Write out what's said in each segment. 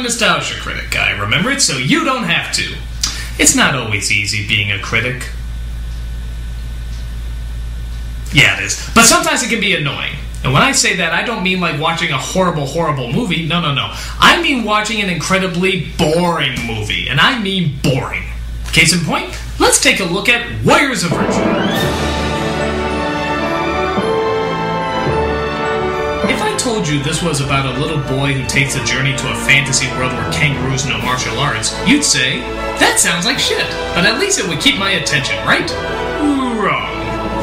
nostalgia critic. I remember it so you don't have to. It's not always easy being a critic. Yeah, it is. But sometimes it can be annoying. And when I say that, I don't mean like watching a horrible, horrible movie. No. I mean watching an incredibly boring movie. And I mean boring. Case in point, let's take a look at Warriors of Virtue. If I told you this was about a little boy who takes a journey to a fantasy world where kangaroos know martial arts, you'd say, that sounds like shit, but at least it would keep my attention, right? Wrong.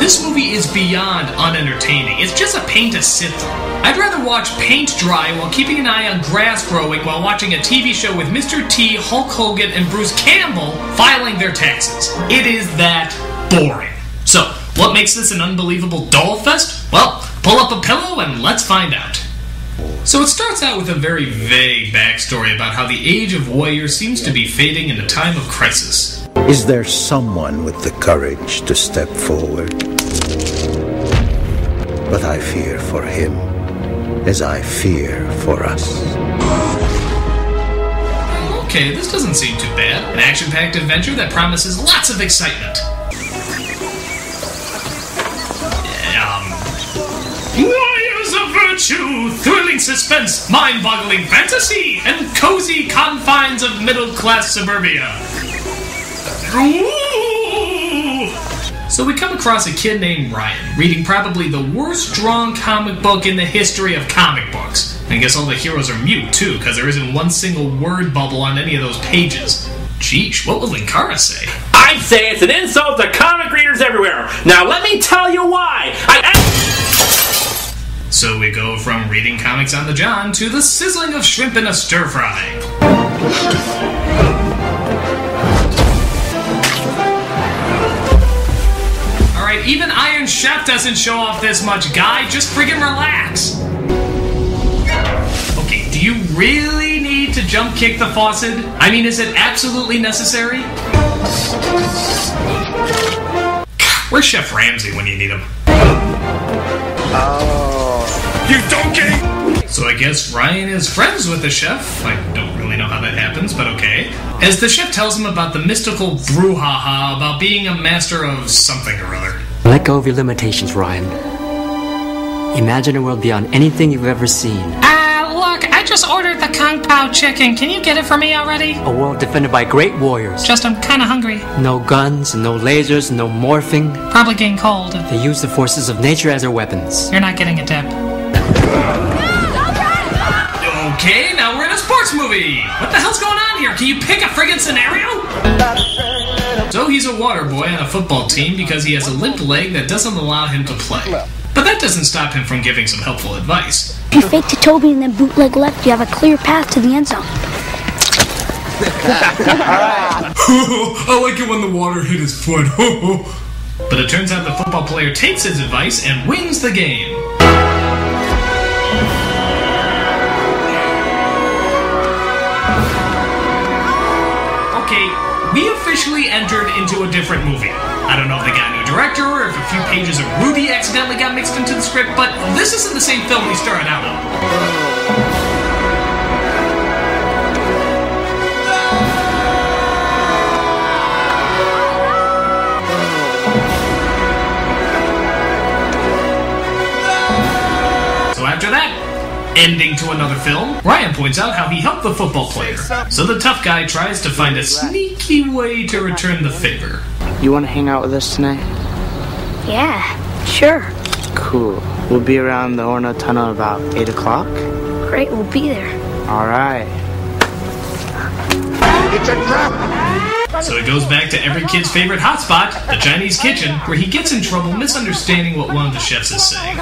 This movie is beyond unentertaining. It's just a pain to sit through. I'd rather watch paint dry while keeping an eye on grass growing while watching a TV show with Mr. T, Hulk Hogan, and Bruce Campbell filing their taxes. It is that boring. So, what makes this an unbelievable doll fest? Well, pull up a pillow and let's find out. So it starts out with a very vague backstory about how the age of warriors seems to be fading in a time of crisis. Is there someone with the courage to step forward? But I fear for him as I fear for us. Okay, this doesn't seem too bad. An action-packed adventure that promises lots of excitement. Warriors of Virtue, thrilling suspense, mind-boggling fantasy, and cozy confines of middle-class suburbia. Ooh! So we come across a kid named Ryan, reading probably the worst-drawn comic book in the history of comic books. And I guess all the heroes are mute, too, because there isn't one single word bubble on any of those pages. Sheesh, what will Linkara say? I'd say it's an insult to comic readers everywhere. Now let me tell you why. So we go from reading comics on the John to the sizzling of shrimp in a stir-fry. Alright, even Iron Chef doesn't show off this much, guy. Just friggin' relax. Okay, do you really need to jump kick the faucet? I mean, is it absolutely necessary? Where's Chef Ramsay when you need him? You donkey! So I guess Ryan is friends with the chef. I don't really know how that happens, but okay. As the chef tells him about the mystical brouhaha about being a master of something or other. Let go of your limitations, Ryan. Imagine a world beyond anything you've ever seen. Look, I just ordered the Kung Pao chicken. Can you get it for me already? A world defended by great warriors. Just I'm kinda hungry. No guns, no lasers, no morphing. Probably getting cold. They use the forces of nature as their weapons. You're not getting a dip. Okay, now we're in a sports movie! What the hell's going on here? Can you pick a friggin' scenario? So he's a water boy on a football team because he has a limp leg that doesn't allow him to play. But that doesn't stop him from giving some helpful advice. If you fake to Toby and then bootleg left, you have a clear path to the end zone. I like it when the water hit his foot. But it turns out the football player takes his advice and wins the game. Okay, we officially entered into a different movie. I don't know if they got a new director or if a few pages of Rudy accidentally got mixed into the script, but this isn't the same film we started out on. So after that, ending to another film, Ryan points out how he helped the football player. So the tough guy tries to find a sneaky way to return the favor. You want to hang out with us tonight? Yeah, sure. Cool. We'll be around the Orno Tunnel about 8 o'clock. Great, we'll be there. Alright. It's a trap! So he goes back to every kid's favorite hotspot, the Chinese kitchen, where he gets in trouble misunderstanding what one of the chefs is saying.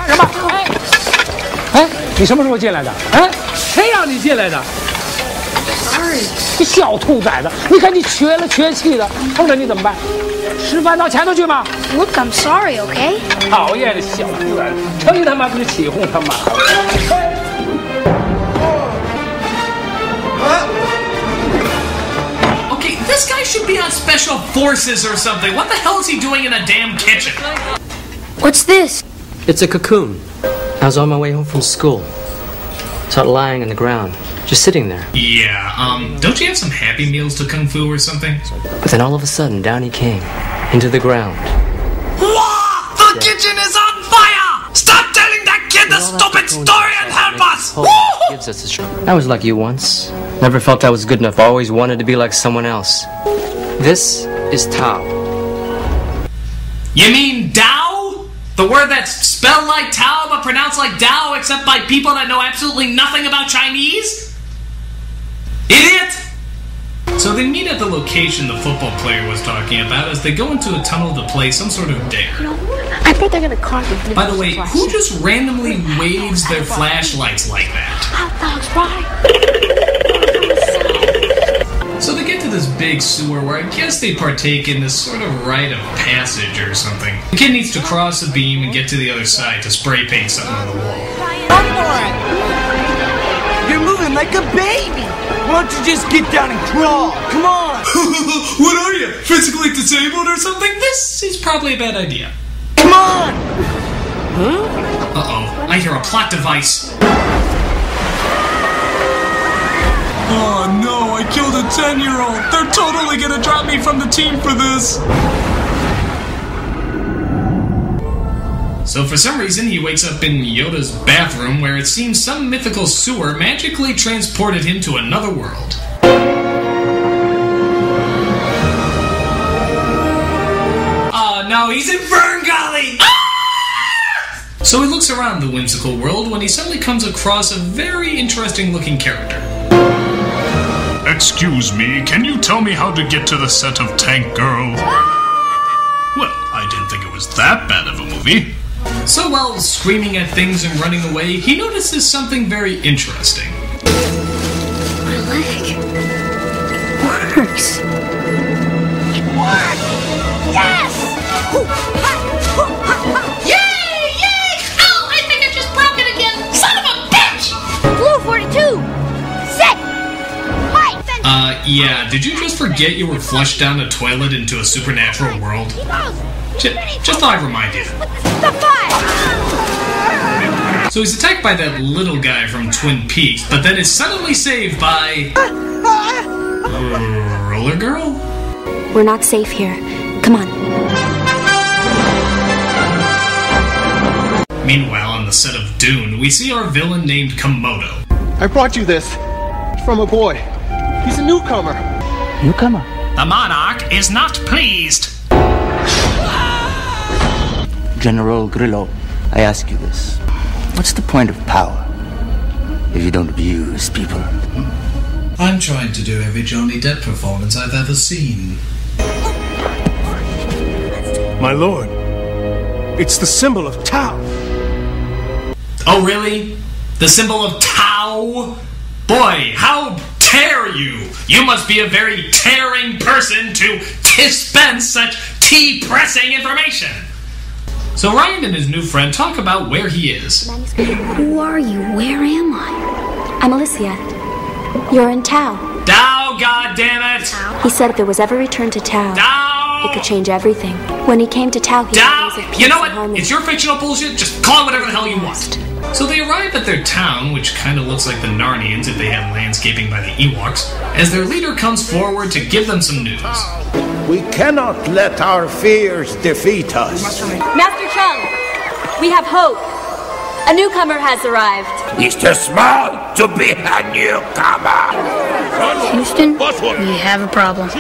你什么时候进来的？谁让你进来的？你小兔崽子！你看你缺了缺气的，碰着你怎么办？吃饭到前头去吗？ Look, I'm sorry, okay? 讨厌的小兔崽子，成他妈给起哄他妈的！ Okay, this guy should be on special forces or something. What the hell is he doing in a damn kitchen? What's this? It's a cocoon. I was on my way home from school. Saw it lying on the ground, just sitting there. Yeah, don't you have some Happy Meals to Kung Fu or something? But then all of a sudden, down he came, into the ground. Whoa! The kitchen is on fire! Stop telling that kid the stupid story and help us! Gives us I was like you once. Never felt I was good enough. Always wanted to be like someone else. This is Tao. You mean Tao? The word that's spelled like Tao but pronounced like Tao except by people that know absolutely nothing about Chinese? Idiot! So they meet at the location the football player was talking about as they go into a tunnel to play some sort of dare. I think they're gonna carve it. By the way, who just randomly waves their flashlights like that? Hot dogs, right? So they get to this big sewer where I guess they partake in this sort of rite of passage or something. The kid needs to cross the beam and get to the other side to spray paint something on the wall. Go for it! You're moving like a baby! Why don't you just get down and crawl? Come on! What are you? Physically disabled or something? This is probably a bad idea. Come on! Huh? Uh-oh. I hear a plot device. Oh no, I killed a 10-year-old. They're totally gonna drop me from the team for this. So for some reason, he wakes up in Yoda's bathroom where it seems some mythical sewer magically transported him to another world. Oh no, he's in Fern Gully! Ah! So he looks around the whimsical world when he suddenly comes across a very interesting looking character. Excuse me, can you tell me how to get to the set of Tank Girl? Well, I didn't think it was that bad of a movie. So while screaming at things and running away, he notices something very interesting. My leg works. It works! Yes! Yay! Yay! Oh, I think I just broke it again! Son of a bitch! Blue 42! Sick! Hi! Yeah, did you just forget you were flushed down the toilet into a supernatural world? Just thought I'd remind you. So he's attacked by that little guy from Twin Peaks, but then is suddenly saved by... Roller Girl? We're not safe here. Come on. Meanwhile, on the set of Dune, we see our villain named Komodo. I brought you this from a boy. He's a newcomer. Newcomer? The monarch is not pleased. General Grillo, I ask you this. What's the point of power if you don't abuse people? I'm trying to do every Johnny Depp performance I've ever seen. My lord, it's the symbol of Tao. Oh, really? The symbol of Tao? Boy, how dare you! You must be a very tearing person to dispense such tea-pressing information! So Ryan and his new friend talk about where he is. Who are you? Where am I? I'm Alicia. You're in Tao. Tao, goddammit! He said if there was ever a return to Tao, it could change everything. When he came to Tao, he Tao! was at peace You know and what? harmony. It's your fictional bullshit. Just call it whatever the hell you want. So they arrive at their town, which kind of looks like the Narnians if they had landscaping by the Ewoks, as their leader comes forward to give them some news. We cannot let our fears defeat us. Master Chung, we have hope. A newcomer has arrived. He's too small to be a newcomer. Houston, we have a problem.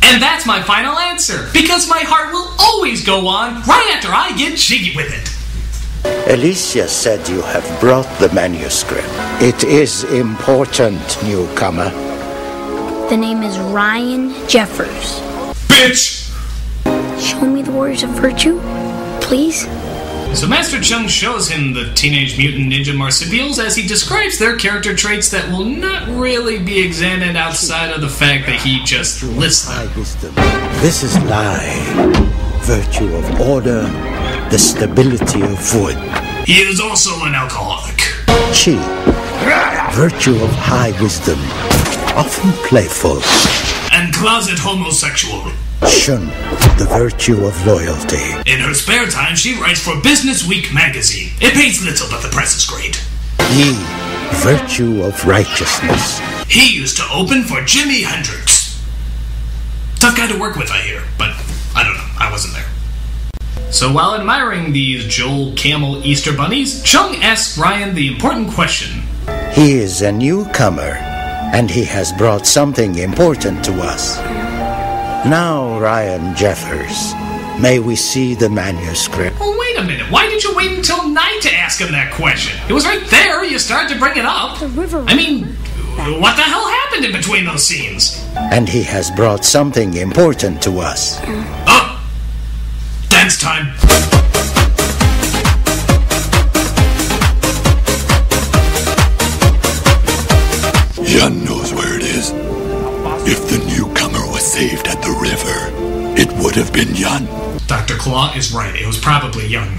And that's my final answer, because my heart will always go on right after I get jiggy with it. Alicia said you have brought the manuscript. It is important, newcomer. The name is Ryan Jeffers. Bitch! Show me the Warriors of Virtue, please. So Master Chung shows him the Teenage Mutant Ninja Marsupials as he describes their character traits that will not really be examined outside of the fact that he just lists them. This is Lai, virtue of order, the stability of wood. He is also an alcoholic. Chi, virtue of high wisdom, often playful. And closet homosexual. Shun, the virtue of loyalty. In her spare time, she writes for Business Week magazine. It pays little, but the press is great. Yi, virtue of righteousness. He used to open for Jimi Hendrix. Tough guy to work with, I hear, but I don't know, I wasn't there. So while admiring these Joel Camel Easter bunnies, Chung asks Ryan the important question. He is a newcomer, and he has brought something important to us. Now, Ryan Jeffers, may we see the manuscript? Oh, wait a minute. Why did you wait until night to ask him that question? It was right there. You started to bring it up. The river. I mean, what the hell happened in between those scenes? And he has brought something important to us. Oh! Dance time. Yun knows where it is. If the newcomer was saved at the river, it would have been Yun. Dr. Claw is right. It was probably Yun.